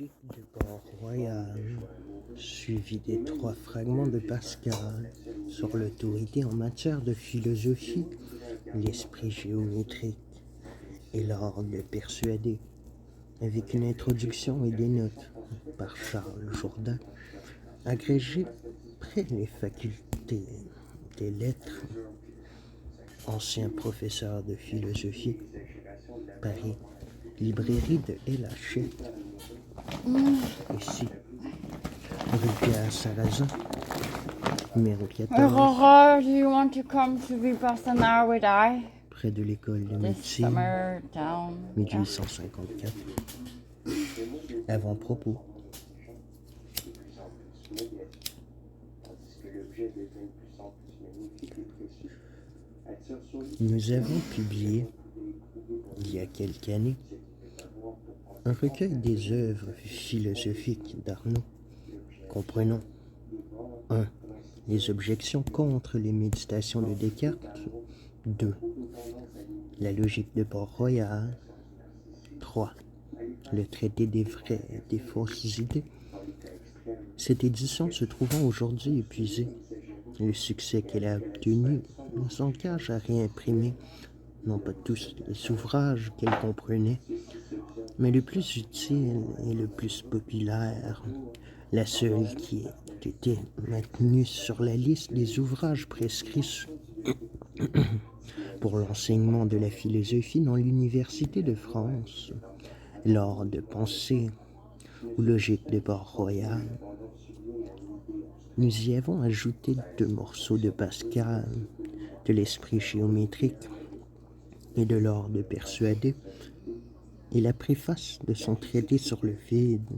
logique de Port-Royal, suivi des 3 fragments de Pascal sur l'autorité en matière de philosophie, l'esprit géométrique et l'art de persuader, avec une introduction et des notes par Charles Jourdain, agrégé près les facultés des lettres, ancien professeur de philosophie, Paris, librairie de L. Hachette, ici, rue Pierre Sarrazin, numéro 14, Aurora, do you want to come to Vipassana with I près de l'école de this médecine, summer down? 1854. Avant-propos. Nous avons publié, il y a quelques années, un recueil des œuvres philosophiques d'Arnaud, comprenant 1. Les objections contre les méditations de Descartes. 2. La logique de Port-Royal. 3. Le traité des vraies et des fausses idées. Cette édition se trouvant aujourd'hui épuisée, le succès qu'elle a obtenu ne s'engage à réimprimer, non pas tous les ouvrages qu'elle comprenait, mais le plus utile et le plus populaire, la seule qui ait été maintenue sur la liste des ouvrages prescrits pour l'enseignement de la philosophie dans l'Université de France, l'art de pensée ou logique de Port-Royal. Nous y avons ajouté 2 morceaux de Pascal, de l'esprit géométrique et de l'art de persuader, et la préface de son traité sur le vide,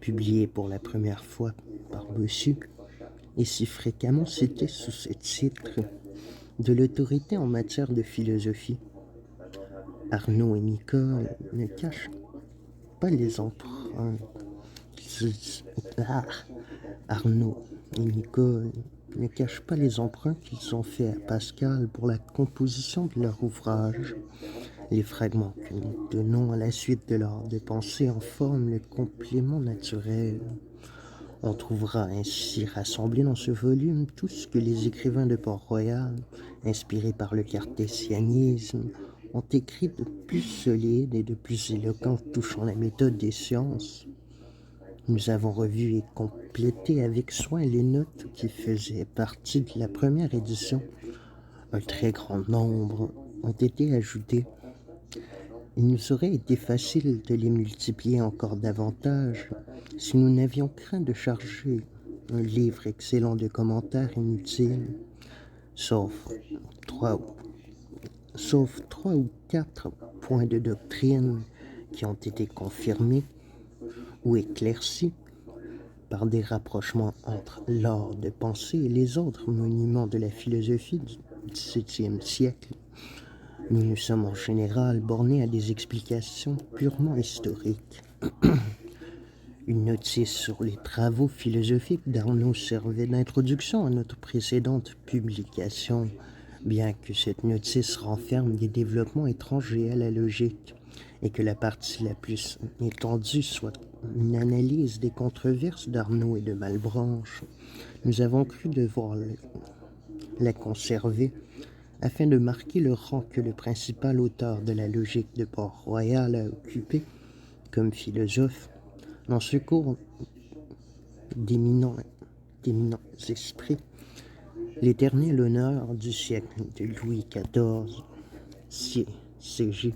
publié pour la première fois par Bossu, et si fréquemment cité sous ce titre de l'autorité en matière de philosophie. Arnaud et Nicole ne cachent pas les emprunts Arnaud et Nicole ne cachent pas les emprunts qu'ils ont faits à Pascal pour la composition de leur ouvrage. Les fragments que nous donnons à la suite de l'art de pensée en forment le complément naturel. On trouvera ainsi rassemblé dans ce volume tout ce que les écrivains de Port-Royal, inspirés par le cartésianisme, ont écrit de plus solide et de plus éloquent touchant la méthode des sciences. Nous avons revu et complété avec soin les notes qui faisaient partie de la première édition. Un très grand nombre ont été ajoutés. Il nous aurait été facile de les multiplier encore davantage si nous n'avions craint de charger un livre excellent de commentaires inutiles, sauf trois ou 4 points de doctrine qui ont été confirmés ou éclaircis par des rapprochements entre l'art de pensée et les autres monuments de la philosophie du XVIIe siècle. Nous nous sommes en général bornés à des explications purement historiques. Une notice sur les travaux philosophiques d'Arnaud servait d'introduction à notre précédente publication, bien que cette notice renferme des développements étrangers à la logique et que la partie la plus étendue soit une analyse des controverses d'Arnaud et de Malebranche. Nous avons cru devoir la conserver afin de marquer le rang que le principal auteur de la logique de Port-Royal a occupé comme philosophe dans ce cours d'éminents esprits, l'éternel honneur du siècle de Louis XIV, CG.